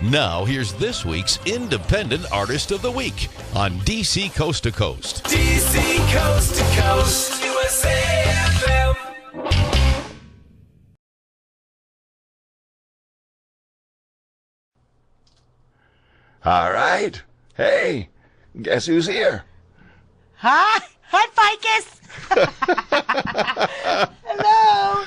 Now, here's this week's Independent Artist of the Week on D.C. Coast to Coast. D.C. Coast to Coast, USA FM. All right. Hey, guess who's here? Hi, Ficus. Hello.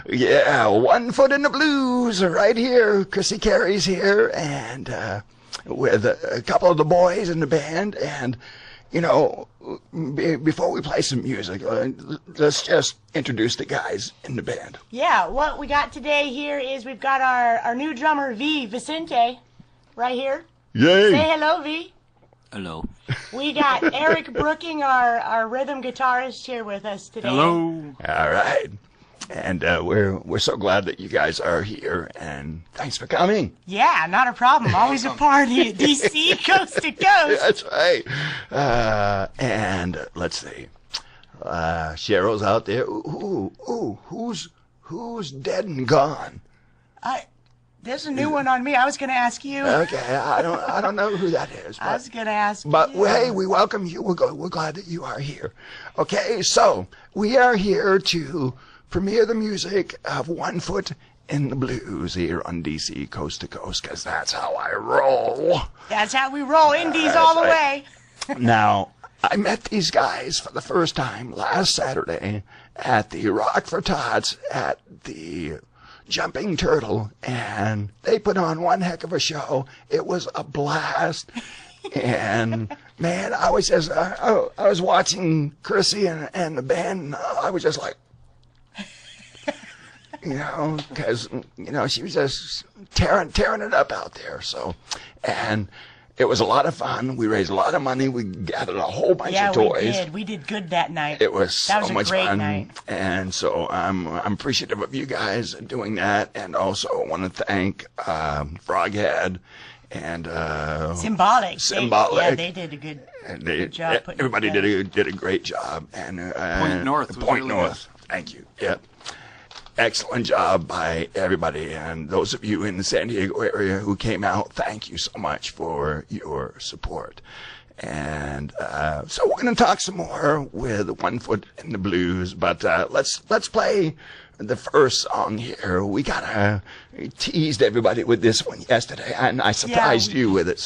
Yeah, 1 Foot in the Blues right here. Chrissy Carey's here, and with a couple of the boys in the band. And, you know, before we play some music, let's just introduce the guys in the band. Yeah, what we got today here is we've got our new drummer, Vicente, right here. Yay! Say hello, V. Hello. We got Eric Brooking, our rhythm guitarist, here with us today. Hello. All right. And we're so glad that you guys are here, and thanks for coming. Yeah, not a problem. Always a party at DC Coast to Coast. That's right. And let's see. Cheryl's out there. Who's dead and gone? There's a new one on me. I was going to ask you. Okay, I don't know who that is. I was going to ask But you. hey, we welcome you. We're glad that you are here. Okay, so we are here to premiere the music of 1 Foot in the Blues here on DC Coast to Coast, because that's how I roll. That's how we roll. Indies all the way. Now, I met these guys for the first time last Saturday at the Rock for Tots at the Jumping Turtle, and they put on one heck of a show. It was a blast. And man, I was just I was watching Chrissy and the band, and I was just like, you know, because you know she was just tearing it up out there. So, and it was a lot of fun. We raised a lot of money. We gathered a whole bunch of toys. Yeah, we did good that night. It was so much great fun, night. and so I'm appreciative of you guys doing that, and also I want to thank Froghead and Symbolic. Symbolic. They did a good and job putting everybody it together. did a great job, and Point North was Point really North. Thank you. Yep. Excellent job by everybody, and those of you in the San Diego area who came out, thank you so much for your support. And so we're going to talk some more with 1 Foot in the Blues, but let's play the first song here. We teased everybody with this one yesterday, and I surprised you with it.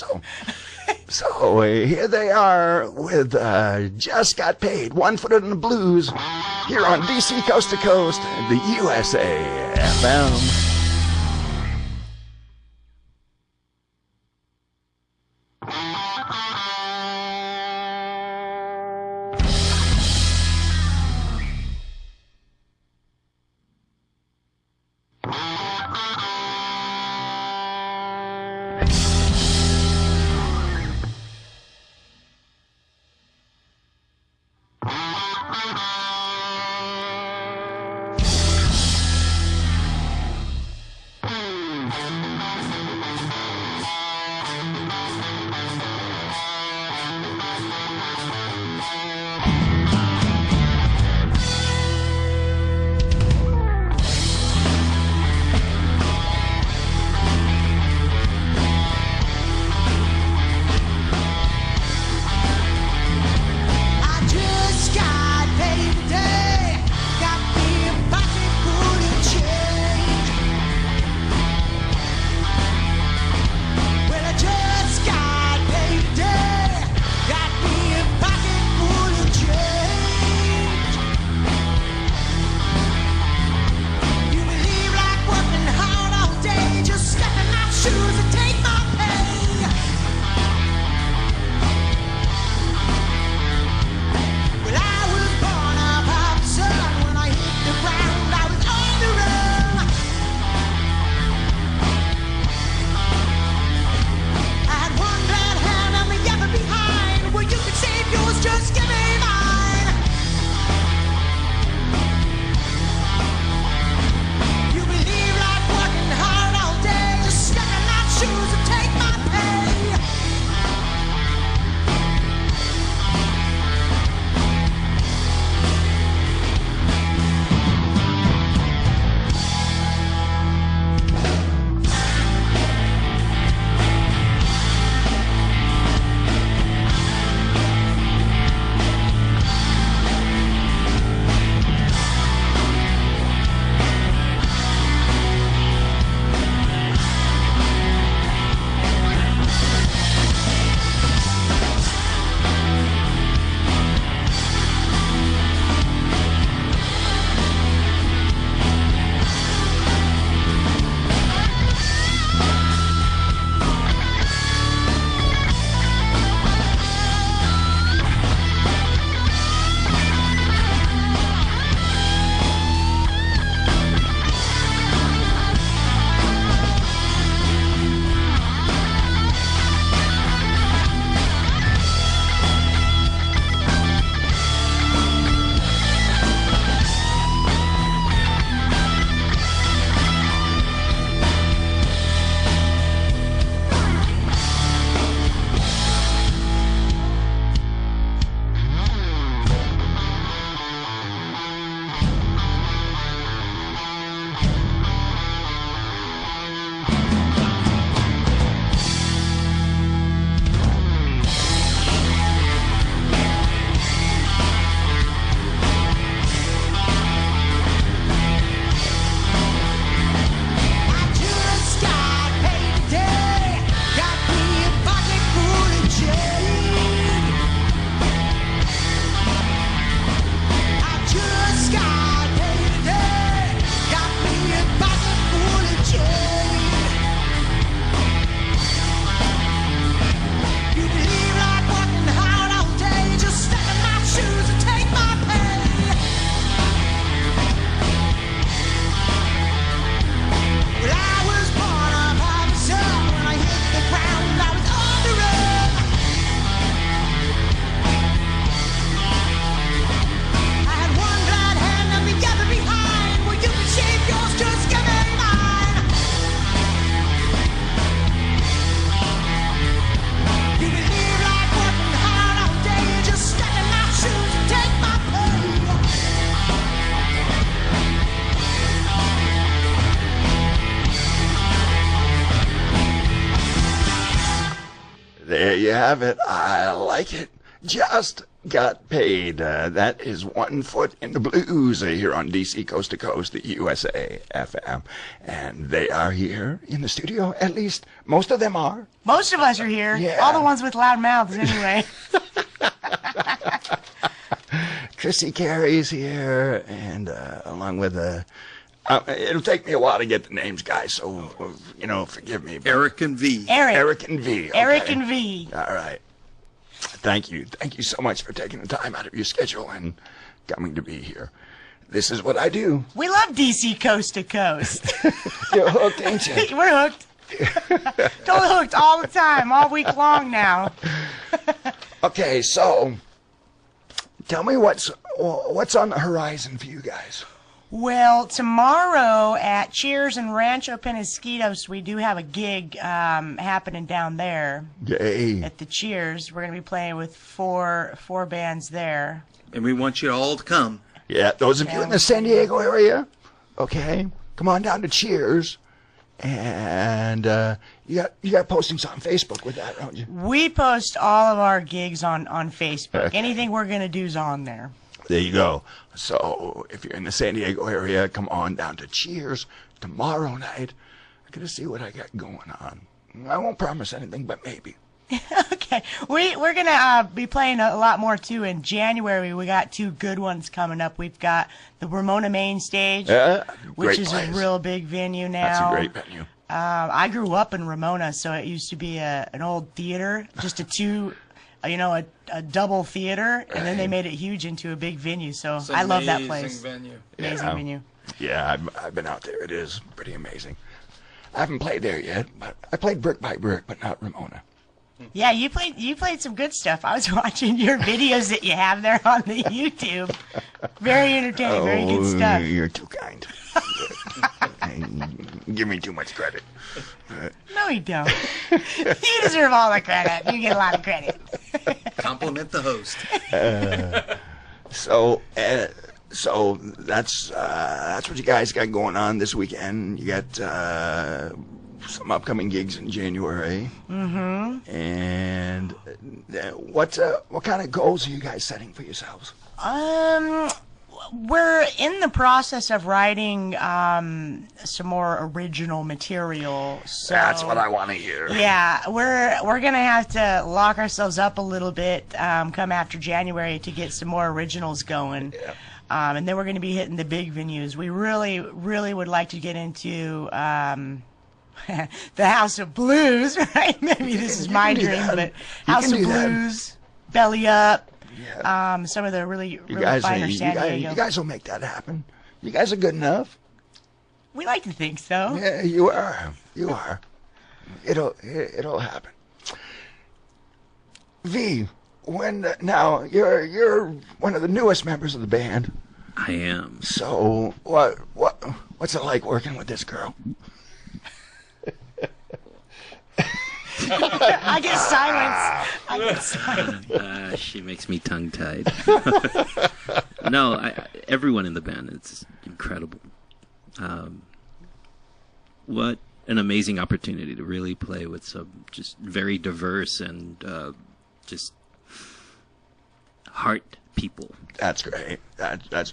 So here they are with Just Got Paid, 1 Foot in the Blues, here on DC Coast to Coast, the USA FM. There you have it. I like it. Just got paid. That is 1 foot in the blues here on DC Coast to Coast, the USA FM. And they are here in the studio. At least most of them are. Most of us are here. Yeah. All the ones with loud mouths, anyway. Chrissy Carey's here, and along with it'll take me a while to get the names, guys, so, forgive me. Eric and V. Eric and V. Okay. Eric and V. All right. Thank you. Thank you so much for taking the time out of your schedule and coming to be here. This is what I do. We love DC Coast to Coast. You're hooked, ain't you? We're hooked. Totally hooked all the time, all week long now. Okay, so tell me what's on the horizon for you guys. Well, tomorrow at Cheers and Rancho Penasquitos, we do have a gig happening down there. Yay. At the Cheers. We're going to be playing with four bands there. And we want you all to come. Yeah, those of you in the San Diego area, okay, come on down to Cheers. And you got postings on Facebook with that, don't you? We post all of our gigs on Facebook. Okay. Anything we're going to do is on there. There you go. So if you're in the San Diego area, come on down to Cheers tomorrow night. I'm going to see what I got going on. I won't promise anything, but maybe. Okay. We're going to be playing a lot more, too, in January. We got 2 good ones coming up. We've got the Ramona Main Stage, which is a real big venue now. That's a great venue. I grew up in Ramona, so it used to be an old theater, just a double theater, and then they made it huge into a big venue. So I love that place. Venue. Amazing venue. Yeah, I've been out there. It is pretty amazing. I haven't played there yet, but I played Brick by Brick, but not Ramona. Yeah, you played some good stuff. I was watching your videos that you have there on the YouTube. Very entertaining, very good stuff. You're too kind. Give me too much credit. No, you don't. You deserve all the credit. You get a lot of credit. Compliment the host. So that's what you guys got going on this weekend. You got some upcoming gigs in January. Mm-hmm. And what kind of goals are you guys setting for yourselves? We're in the process of writing some more original material. So, that's what I want to hear. Yeah, we're gonna have to lock ourselves up a little bit come after January to get some more originals going. Yeah. And then we're going to be hitting the big venues. We really, really would like to get into the House of Blues, right? Maybe this is my dream, but House of Blues, Belly Up. Yeah. Some of the really finer San Diego. You guys will make that happen. You guys are good enough. We like to think so. Yeah, you are. You are. It'll happen. V, now you're one of the newest members of the band. I am. So what's it like working with this girl? I get silence. She makes me tongue-tied. No, everyone in the band, it's incredible. What an amazing opportunity to really play with some just very diverse and just heart people. That's great. That's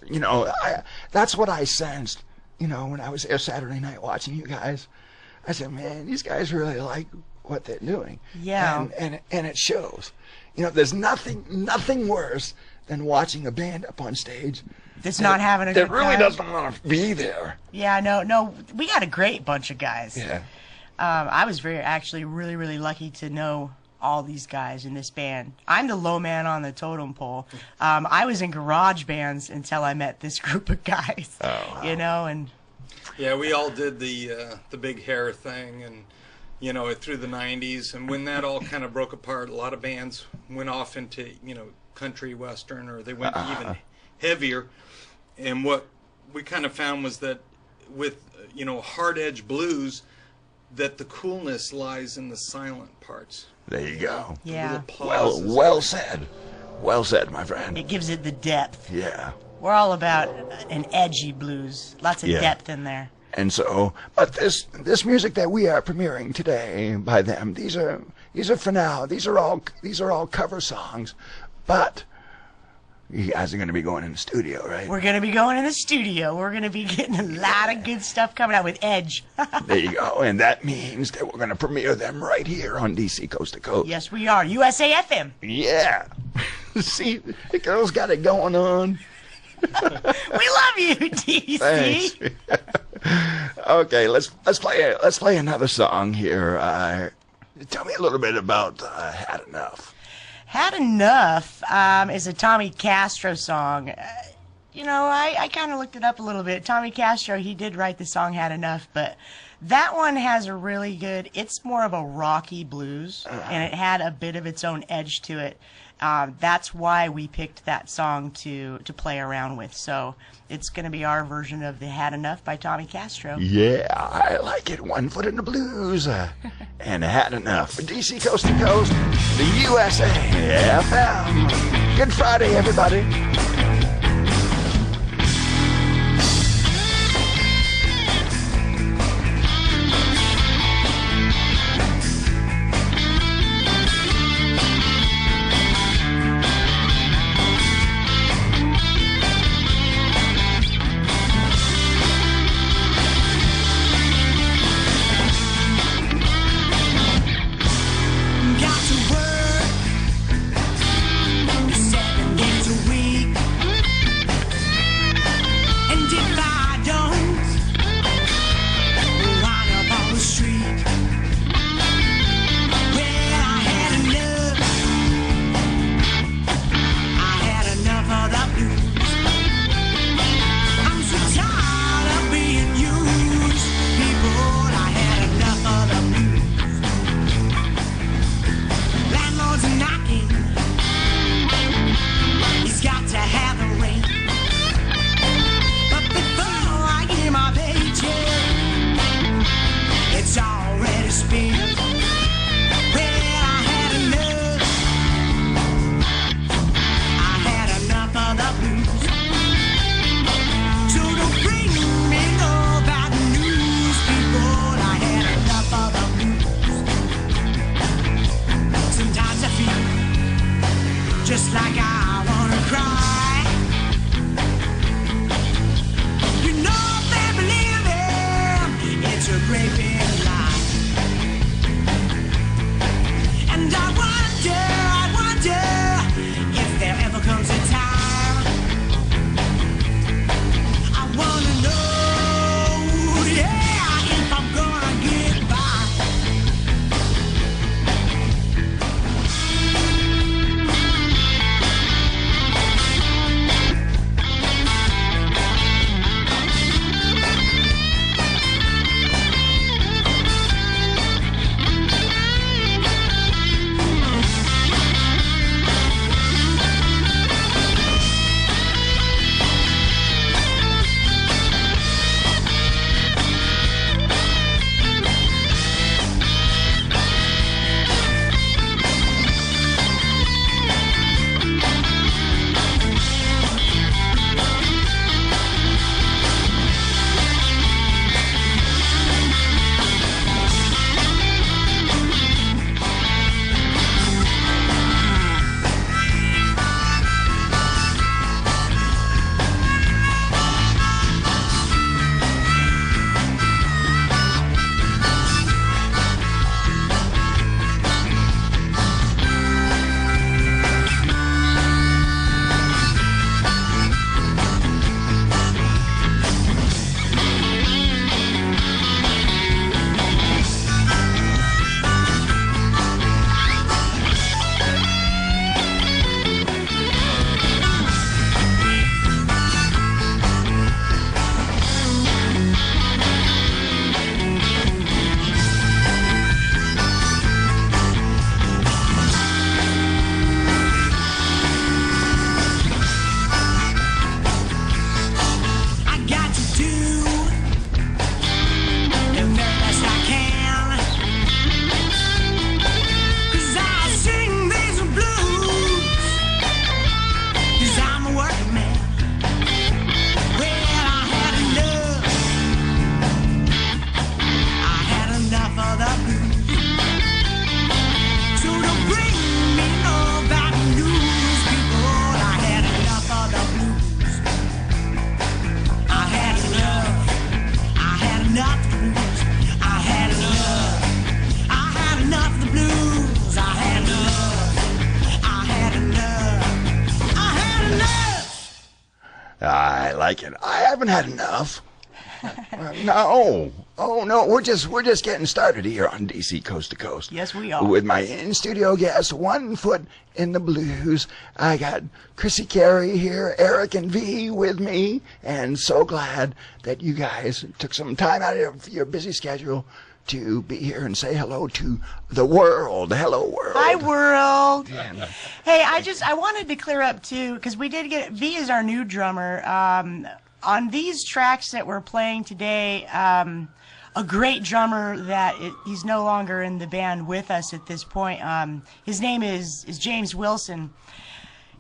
what I sensed. When I was there Saturday night watching you guys, I said, man, these guys really like what they're doing. Yeah. And it shows. There's nothing worse than watching a band up on stage that's not having a good time. That really doesn't want to be there. Yeah, no, we got a great bunch of guys. Yeah. I was actually really, really lucky to know all these guys in this band. I'm the low man on the totem pole. I was in garage bands until I met this group of guys. Oh, wow. And yeah, we all did the big hair thing, and through the 90s, and when that all kind of broke apart, a lot of bands went off into country western, or they went even heavier. And what we kind of found was that with hard edge blues, that the coolness lies in the silent parts. There you go. Yeah. Well said. Well said, my friend. It gives it the depth. Yeah. We're all about an edgy blues. Lots of depth in there. And so, but this music that we are premiering today by them, these are These are for now. These are all cover songs, but you guys are going to be going in the studio, right? We're going to be going in the studio. We're going to be getting a lot of good stuff coming out with Edge. There you go. And that means that we're going to premiere them right here on DC Coast to Coast. Yes, we are. USA FM. Yeah. See, the girl's got it going on. We love you, DC. Thanks. Okay, let's play another song here. Tell me a little bit about Had Enough. Had Enough is a Tommy Castro song. I kind of looked it up a little bit. Tommy Castro, he did write the song Had Enough, but that one has a really good, it's more of a rocky blues, and it had a bit of its own edge to it. That's why we picked that song to play around with. So it's going to be our version of the Had Enough by Tommy Castro. Yeah, I like it. 1 foot in the blues. And Had Enough. DC Coast to Coast, the USA FM. Good Friday, everybody. Got to work 7 days a week. like it. I haven't had enough. No. Oh no, we're just getting started here on DC Coast to Coast. Yes, we are. With my in-studio guests, 1 foot in the blues. I got Chrissy Carey here, Eric and V with me, and so glad that you guys took some time out of your busy schedule to be here and say hello to the world. Hello, world. Hi, world. Yeah. Hey, I wanted to clear up too, because we did get V is our new drummer. On these tracks that we're playing today, a great drummer that he's no longer in the band with us at this point. His name is James Wilson.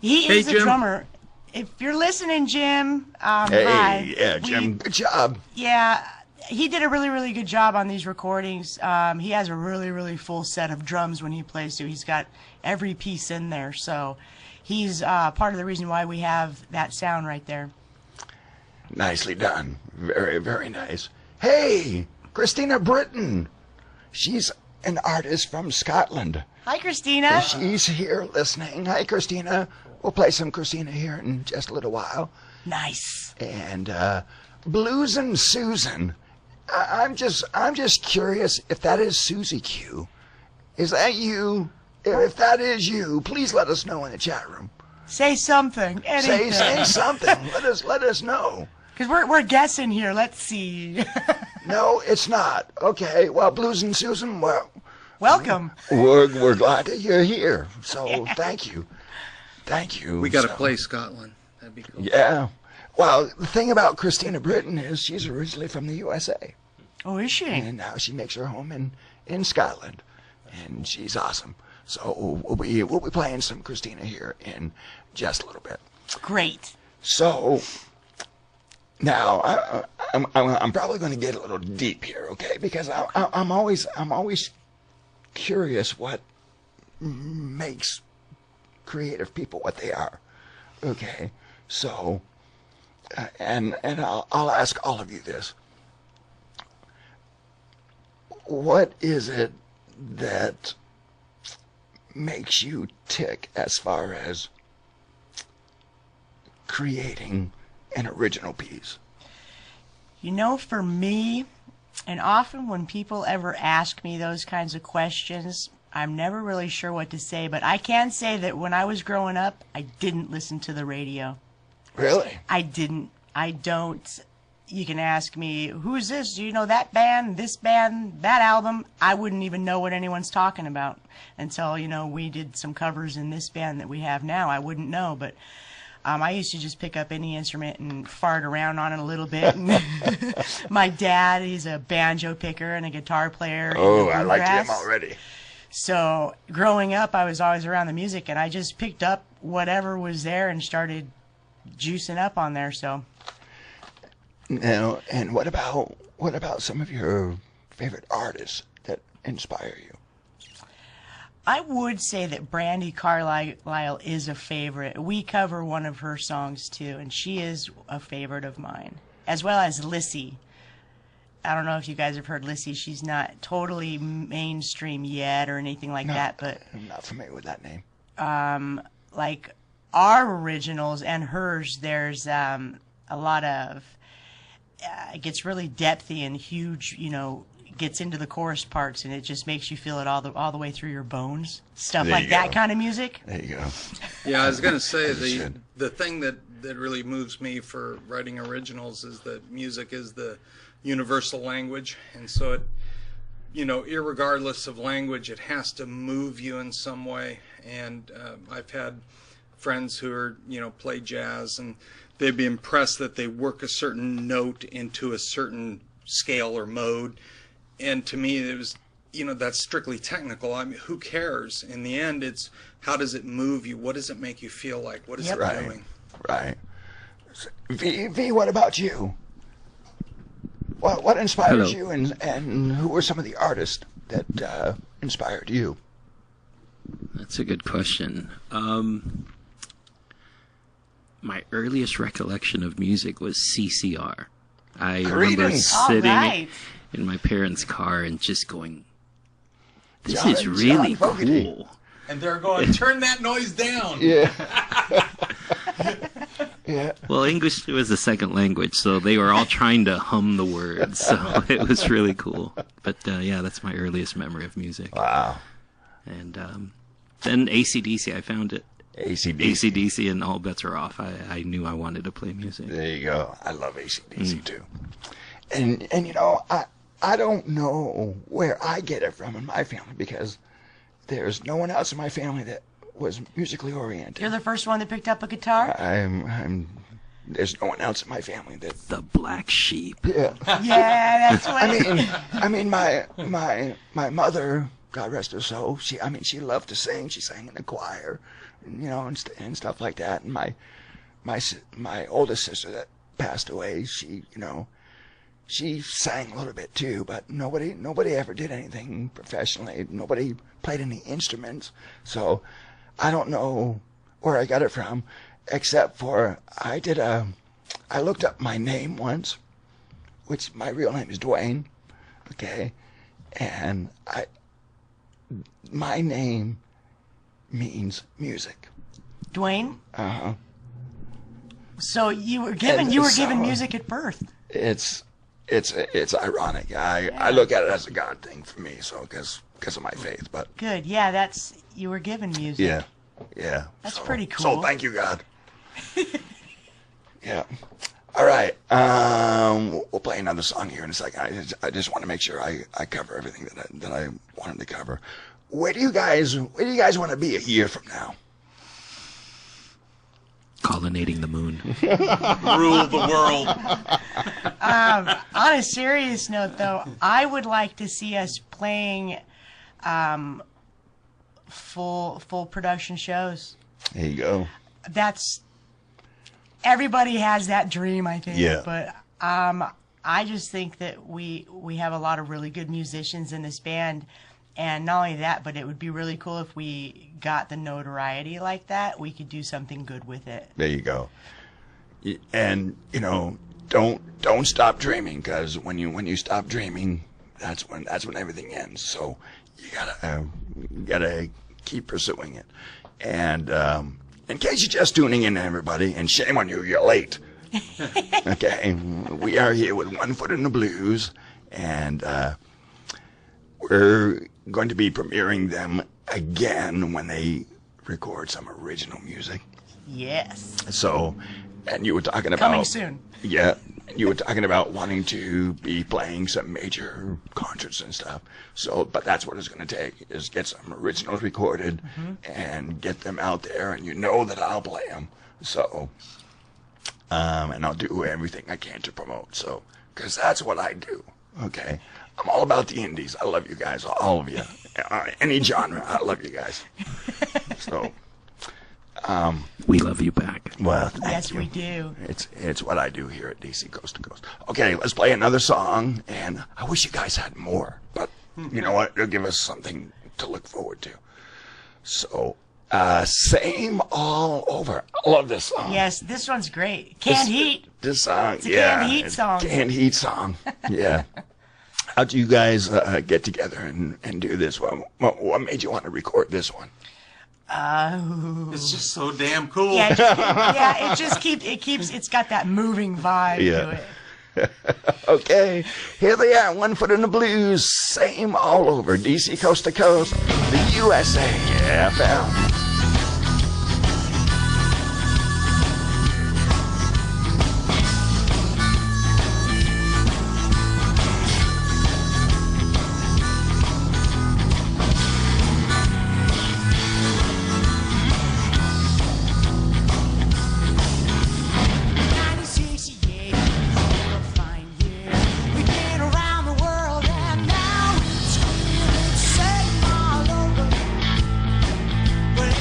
He is the drummer. If you're listening, Jim, Hey, hi. yeah, Jim, good job. Yeah, he did a really, really good job on these recordings. He has a really, really full set of drums when he plays too. He's got every piece in there, so he's part of the reason why we have that sound right there. Nicely done. Very, very nice. Hey, Christina Britton. She's an artist from Scotland. Hi, Christina. She's here listening. Hi, Christina. We'll play some Christina here in just a little while. Nice. And Blues and Susan. I'm just curious if that is Susie Q. Is that you? If that is you, please let us know in the chat room. Say something. Anything. Say something. Let us know. Because we're guessing here. Let's see. No, it's not. Okay. Well, Blues and Susan. Well, welcome. We're glad that you're here. So thank you. Thank you. We got to play Scotland. That'd be cool. Yeah. Well, the thing about Christina Britton is she's originally from the USA. Oh, is she? And now she makes her home in Scotland. And she's awesome. So we'll be playing some Christina here in just a little bit. Great. So now I'm probably going to get a little deep here, okay? Because I'm always curious what makes creative people what they are. Okay, so and I'll ask all of you this: what is it that makes you tick as far as creating an original piece? You know, for me, and often when people ever ask me those kinds of questions, I'm never really sure what to say, but I can say that when I was growing up, I didn't listen to the radio. Really? I didn't. I don't. You can ask me, who's this? Do you know that band, this band, that album? I wouldn't even know what anyone's talking about until, we did some covers in this band that we have now. I wouldn't know, but I used to just pick up any instrument and fart around on it a little bit. My dad, he's a banjo picker and a guitar player. Oh, I like him already. So growing up, I was always around the music, and I just picked up whatever was there and started juicing up on there. So. Now, and what about some of your favorite artists that inspire you? I would say that Brandy Carlisle is a favorite. We cover one of her songs too, and she is a favorite of mine, as well as Lissy. I don't know if you guys have heard Lissy. She's not totally mainstream yet or anything like that, but I'm not familiar with that name. like our originals and hers, there's a lot of it gets really depthy and huge, gets into the chorus parts, and it just makes you feel it all the way through your bones. Stuff like that kind of music. There you go. Yeah, I was going to say the thing that really moves me for writing originals is that music is the universal language, and so it, irregardless of language, it has to move you in some way. And I've had friends who are, play jazz, and they'd be impressed that they work a certain note into a certain scale or mode. And to me, it was, that's strictly technical. I mean, who cares? In the end, it's how does it move you? What does it make you feel like? What is it doing? Right. V, what about you? What inspired you, and who were some of the artists that inspired you? That's a good question. My earliest recollection of music was CCR. I remember sitting in my parents' car and just going, this is really cool. And they're going, turn that noise down. Yeah. Yeah. Well, English was the second language, so they were all trying to hum the words, so it was really cool. But yeah, that's my earliest memory of music. Wow. And then AC/DC, I found it. AC/DC and All Bets Are Off. I knew I wanted to play music. There you go. I love AC/DC too. And you know, I don't know where I get it from in my family because there's no one else in my family that was musically oriented. You're the first one that picked up a guitar? There's no one else in my family that... The black sheep. Yeah. Yeah, that's what... I mean, my mother, God rest her soul, she loved to sing. She sang in the choir, you know, and stuff like that. And my oldest sister that passed away, she sang a little bit too, but nobody ever did anything professionally. Nobody played any instruments. So I don't know where I got it from, except for I looked up my name once, which my real name is Dwayne, okay, and my name means music. Dwayne? Uh-huh. So you were given music at birth. It's ironic. I look at it as a God thing for me, so because of my faith. But good, yeah, you were given music. Yeah. That's pretty cool. So thank you, God. Yeah. All right. We'll play another song here in a second. I just want to make sure I cover everything that I wanted to cover. Where do you guys want to be a year from now? Colonizing the moon. Rule the world. On a serious note, though, I would like to see us playing full production shows. There you go. Everybody has that dream, I think. Yeah. But I just think that we have a lot of really good musicians in this band. And not only that, but it would be really cool if we got the notoriety like that. We could do something good with it. There you go. And don't stop dreaming, because when you stop dreaming, that's when everything ends. So you gotta keep pursuing it. And in case you're just tuning in, everybody, and shame on you, you're late. Okay, we are here with One Foot in the Blues, and we're going to be premiering them again when they record some original music. Yes. So, and you were talking about... Coming soon. Yeah, you were talking about wanting to be playing some major concerts and stuff. So, but that's what it's going to take, is get some originals recorded and get them out there, and you know that I'll play them. So, and I'll do everything I can to promote. So, because that's what I do, okay? I'm all about the indies. I love you guys, all of you. Any genre, I love you guys. So, we love you back. Well, thank yes, you. we do. It's what I do here at DC Coast to Coast. Okay, let's play another song, and I wish you guys had more, but you know what? It'll give us something to look forward to. So, Same All Over. I love this song. Yes, this one's great. Canned Heat. This song, It's a Canned Heat song. Canned Heat song, yeah. How do you guys get together and do this? What made you want to record this one? It's just so damn cool. Yeah, it's got that moving vibe to it. Okay, here they are, One Foot in the Blues, Same All Over, DC Coast to Coast, the USA FM. But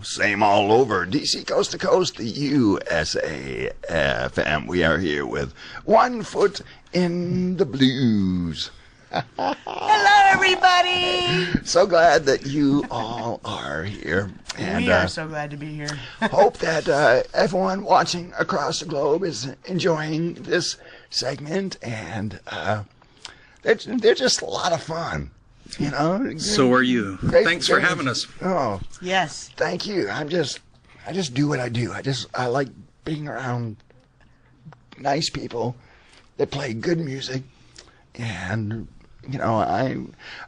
same all over. DC Coast to Coast, the USA FM. We are here with One Foot in the Blues. Hello, everybody. So glad that you all are here. And We are so glad to be here. hope that everyone watching across the globe is enjoying this segment, and they're just a lot of fun. You know. So are you. Thanks for having us. Oh, Yes. thank you. I just do what I do. I like being around nice people that play good music, and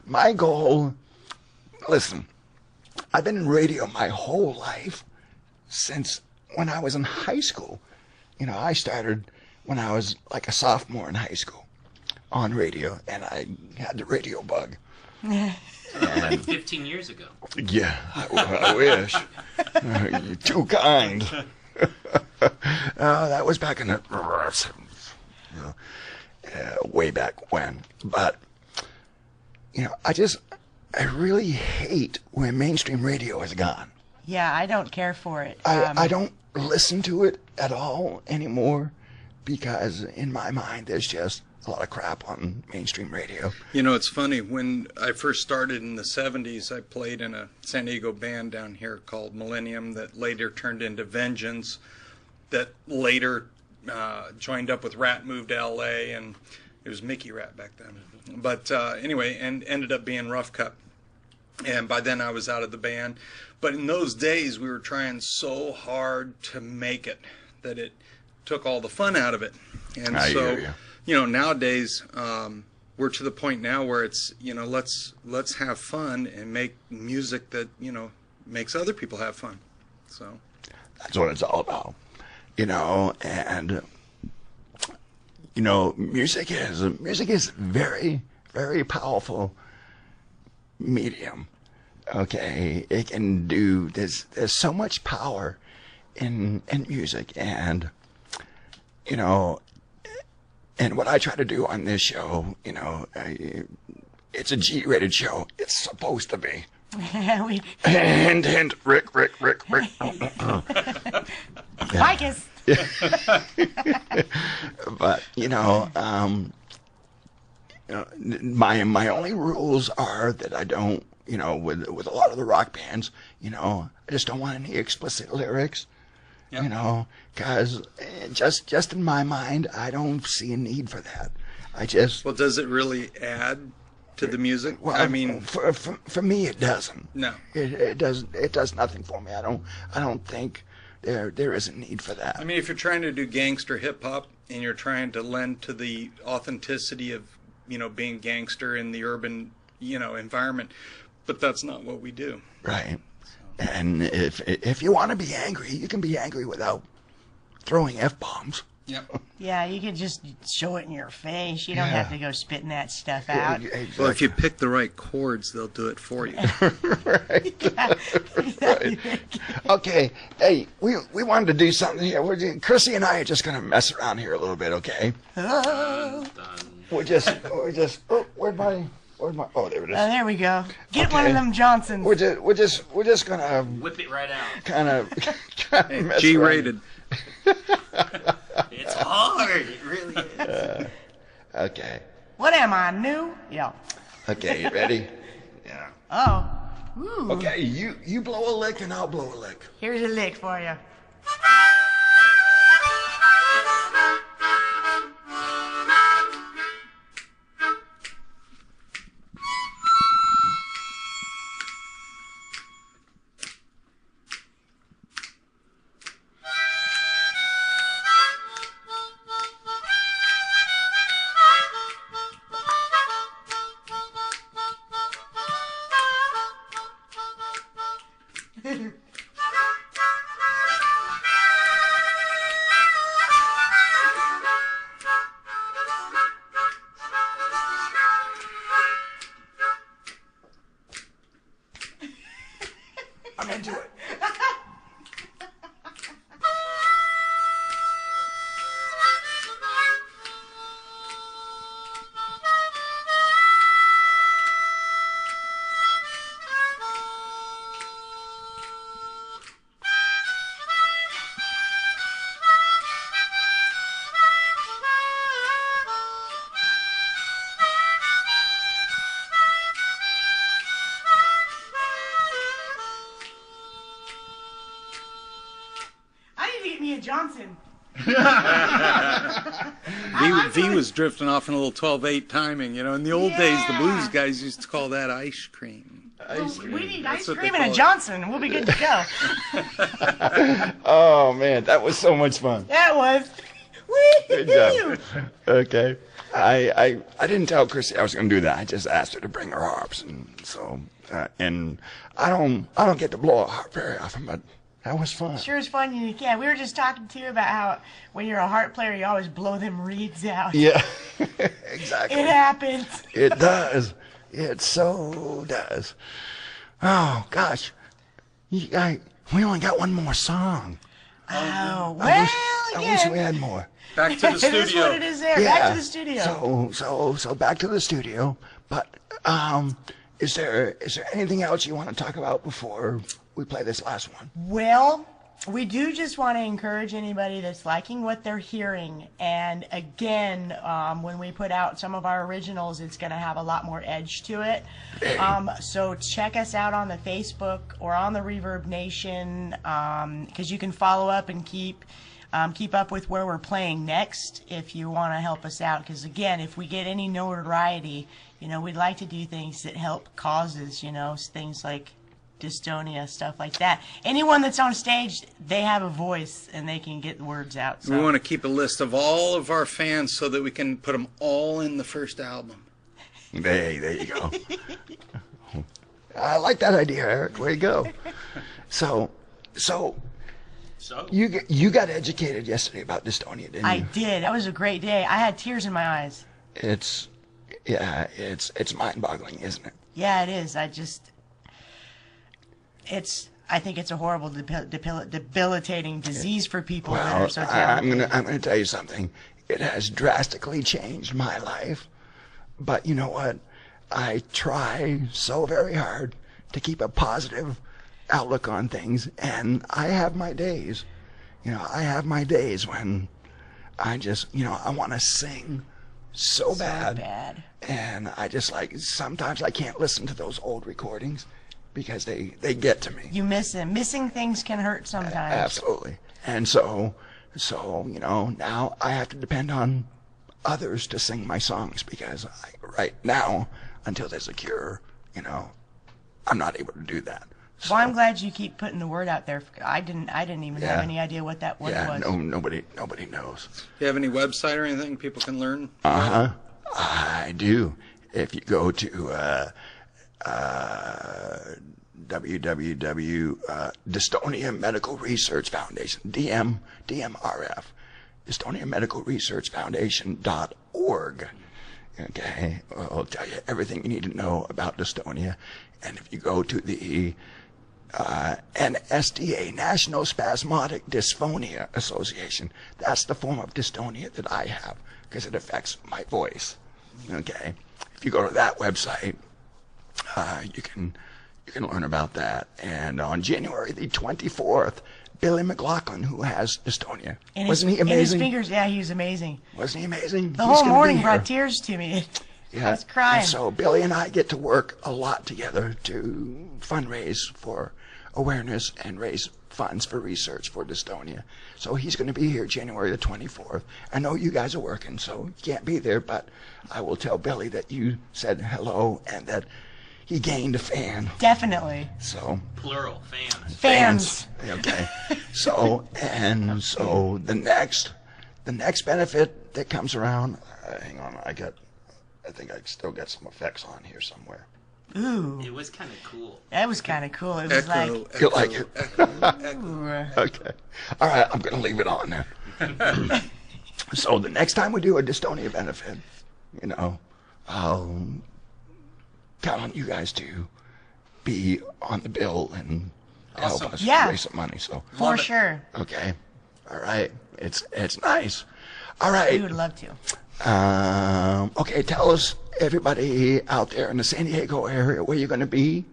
my goal. Listen, I've been in radio my whole life since when I was in high school. I started when I was like a sophomore in high school on radio, and I had the radio bug. Like 15 years ago. Yeah, I wish. You're too kind. That was back in the way back when. But I really hate where mainstream radio has gone. Yeah, I don't care for it. I don't listen to it at all anymore because in my mind there's just a lot of crap on mainstream radio. It's funny. When I first started in the 70s, I played in a San Diego band down here called Millennium that later turned into Vengeance, that later joined up with Rat, moved to L.A., and it was Mickey Rat back then. But anyway, and ended up being Rough Cut. And by then I was out of the band. But in those days, we were trying so hard to make it that it took all the fun out of it. And I so, hear you. Nowadays, we're to the point now where it's, let's have fun and make music that, makes other people have fun. So that's what it's all about. And music is very, very powerful medium. Okay, it can do there's so much power in music, and and what I try to do on this show, it's a G-rated show. It's supposed to be. Hint, Rick. Ficus. But my only rules are that I don't, with a lot of the rock bands, I just don't want any explicit lyrics. Yep. Because just in my mind, I don't see a need for that. Well, does it really add to the music? Well, I mean, for me, it doesn't. No. It does nothing for me. I don't think there is a need for that. I mean, if you're trying to do gangster hip hop and you're trying to lend to the authenticity of, being gangster in the urban, environment, but that's not what we do. Right. And if you want to be angry, you can be angry without throwing F-bombs. Yep. Yeah, you can just show it in your face. You don't have to go spitting that stuff out. Exactly. Well, if you pick the right chords, they'll do it for you. Right. Okay. Hey, we wanted to do something here. Chrissy and I are just going to mess around here a little bit, okay? Oh, We're just. Oh, where's my? Oh, there it is. there we go. Get one Okay. of them Johnsons. We're just gonna Whip it right out. kind of mess G-rated. It's hard. It really is. around. Okay. What am I, new? Yeah. Okay. You ready? Yeah. Oh. Ooh. Okay. You blow a lick and I'll blow a lick. Here's a lick for you. I'm into it. Dystonia Johnson. V was drifting off in a little 12/8 timing. You know, in the old days, the blues guys used to call that ice cream. We need ice cream and a Johnson. We'll be good to go. Oh man, that was so much fun. That was. Good job. Okay. I didn't tell Chrissy I was going to do that. I just asked her to bring her harps, and so and I don't get to blow a harp very often, but that was fun. Sure is fun. You can. We were just talking too about how when you're a harp player, you always blow them reeds out. Yeah, exactly. It happens. It does. It so does. Oh gosh, we only got one more song. Oh well, I wish we had more. Back to the studio. It is what it is there. Yeah. Back to the studio. So back to the studio. But is there anything else you want to talk about before we play this last one? Well, we do just want to encourage anybody that's liking what they're hearing. And again, when we put out some of our originals, it's going to have a lot more edge to it. So check us out on the Facebook or on the Reverb Nation, because you can follow up and keep up with where we're playing next if you want to help us out. Because again, if we get any notoriety, we'd like to do things that help causes, things like dystonia, stuff like that. Anyone that's on stage, they have a voice and they can get the words out. So. We want to keep a list of all of our fans so that we can put them all in the first album. There you go. I like that idea, Eric. Way to go. So you got educated yesterday about dystonia, didn't you? I did. That was a great day. I had tears in my eyes. It's mind-boggling, isn't it? Yeah, it is. I think it's a horrible, debilitating disease for people that are so talented. I'm gonna tell you something. It has drastically changed my life, but you know what? I try so very hard to keep a positive outlook on things, and I have my days. I have my days when I just, I want to sing so bad, and I just sometimes I can't listen to those old recordings because they get to me. You miss them. Missing things can hurt sometimes. Absolutely. And so now I have to depend on others to sing my songs because right now, until there's a cure, I'm not able to do that. So, well, I'm glad you keep putting the word out there. I didn't even have any idea what that word was. Yeah, nobody knows. Do you have any website or anything people can learn? I do. If you go to Dystonia Medical Research Foundation, DMRF, Dystonia Medical Research Foundation.org. Okay, I'll tell you everything you need to know about dystonia. And if you go to the NSDA, National Spasmodic Dysphonia Association, that's the form of dystonia that I have because it affects my voice. Okay, if you go to that website, you can learn about that. And on January the 24th, Billy McLaughlin, who has dystonia, wasn't he amazing? In his fingers, yeah, he was amazing. Wasn't he amazing? The whole morning brought tears to me. Yeah. I was crying. And so Billy and I get to work a lot together to fundraise for awareness and raise funds for research for dystonia. So he's going to be here January the 24th. I know you guys are working, so you can't be there, but I will tell Billy that you said hello and that he gained a fan. Definitely. So plural fans. Okay. So the next benefit that comes around. Hang on, I think I still got some effects on here somewhere. Ooh. It was kind of cool. That was kind of cool. It was You like it? Ooh. Okay. All right, I'm going to leave it on then. So the next time we do a dystonia benefit, I'll count on you guys to be on the bill and help us raise some money. So for sure. Okay. All right. It's nice. All right. We would love to. Okay, tell us, everybody out there in the San Diego area, where you're going to be.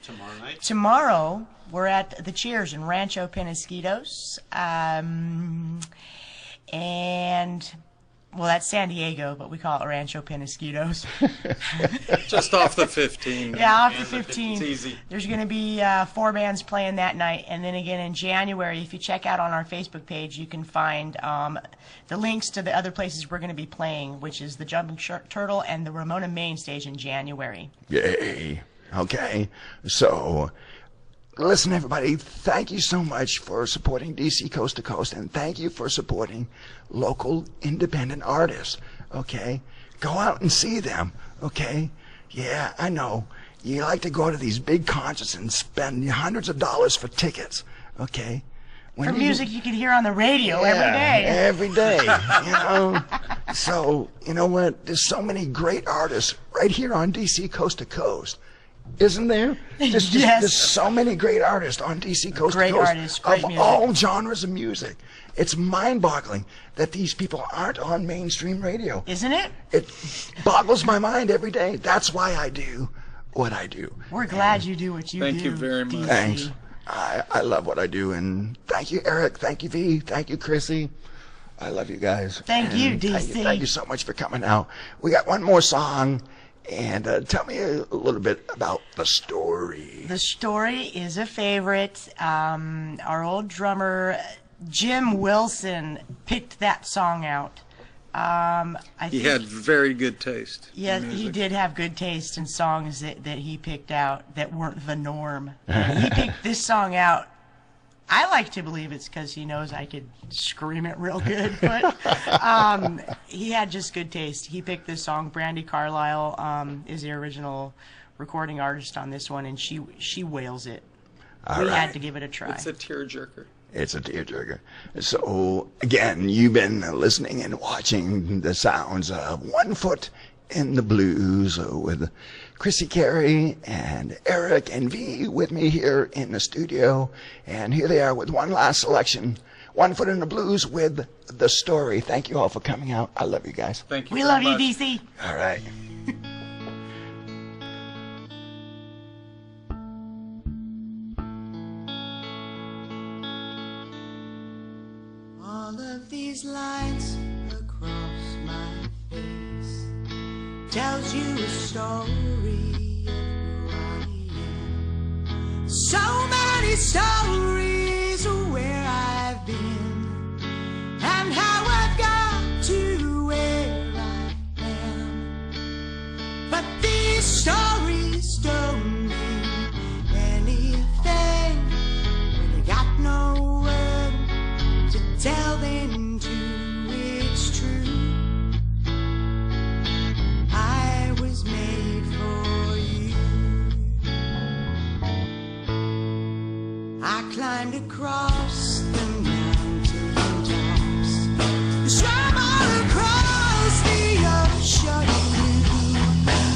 Tomorrow night? Tomorrow, we're at the Cheers in Rancho Penasquitos. And Well, that's San Diego, but we call it Rancho Penasquitos. Just off the 15. Yeah, off the 15. It's easy. There's going to be 4 bands playing that night. And then again in January, if you check out on our Facebook page, you can find the links to the other places we're going to be playing, which is the Jumping Turtle and the Ramona Main Stage in January. Yay. Okay. So, listen, everybody, thank you so much for supporting DC Coast to Coast, and thank you for supporting local independent artists, okay? Go out and see them, okay? Yeah, I know. You like to go to these big concerts and spend hundreds of dollars for tickets, okay? For music you can hear on the radio every day. Every day, you know? So, you know what? There's so many great artists right here on DC Coast to Coast. Isn't there? Yes. There's so many great artists on DC Coast Great to Coast artists, great of music. all genres of music. It's mind-boggling that these people aren't on mainstream radio. Isn't it? It boggles my mind every day. That's why I do what I do. We're glad you do what you do. Thank you very much. DC. Thanks. I love what I do, and thank you, Eric. Thank you, V. Thank you, Chrissy. I love you guys. Thank you, And DC. Thank you so much for coming out. We got one more song, and tell me a little bit about the story. The story is a favorite. Our old drummer, Jim Wilson, picked that song out. He had very good taste. Yeah, in he music. did have good taste in songs that he picked out that weren't the norm. He picked this song out. I like to believe it's because he knows I could scream it real good, but he had just good taste. He picked this song. Brandy Carlisle is the original recording artist on this one, and she wails it. We had to give it a try. It's a tearjerker. It's a tearjerker. So, again, you've been listening and watching the sounds of One Foot in the Blues with Chrissy Carey and Eric and V with me here in the studio. And here they are with one last selection, One Foot in the Blues with The Story. Thank you all for coming out. I love you guys. Thank you. We very love much. you, DC. All right. All of these lines across my face tells you a story of who I am. So many stories of where I've been and how I've got to where I am. But these stories don't mean anything when you got no word to tell them to. It's true. I was made for you. I climbed across the mountain tops, swam all across the ocean.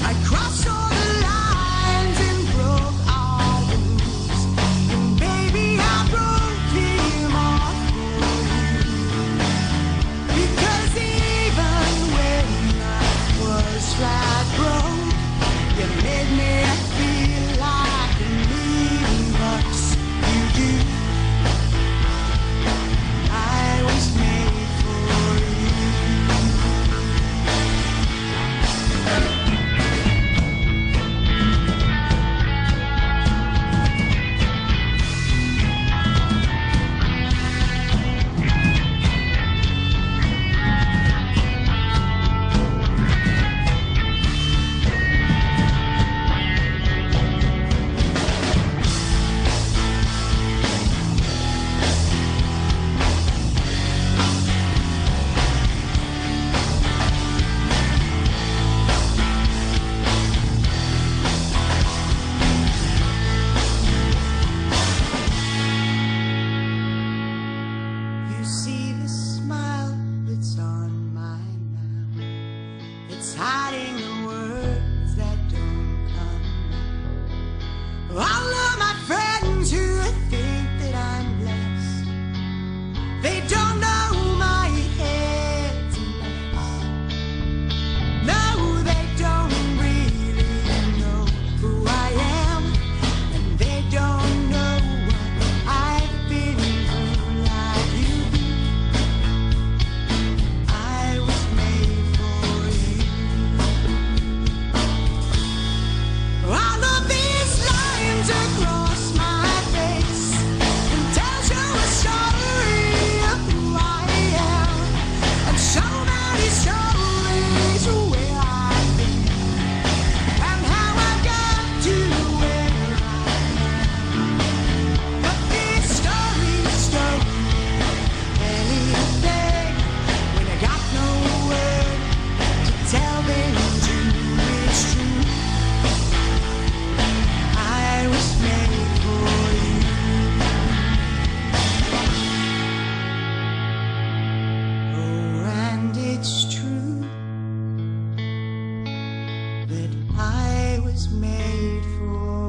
I crossed all the lines and broke all the rules. And baby, I broke him off for you. Because even when I was flat broke, you made me feel like a million bucks. You do. I was made for you. You see the smile that's on my mouth. It's hiding the words that don't come out. All of my friends who think that I'm blessed, they don't know my head's a mess. No, they don't really know who I am, and they don't know what I've been through like you do. I was made that I was made for.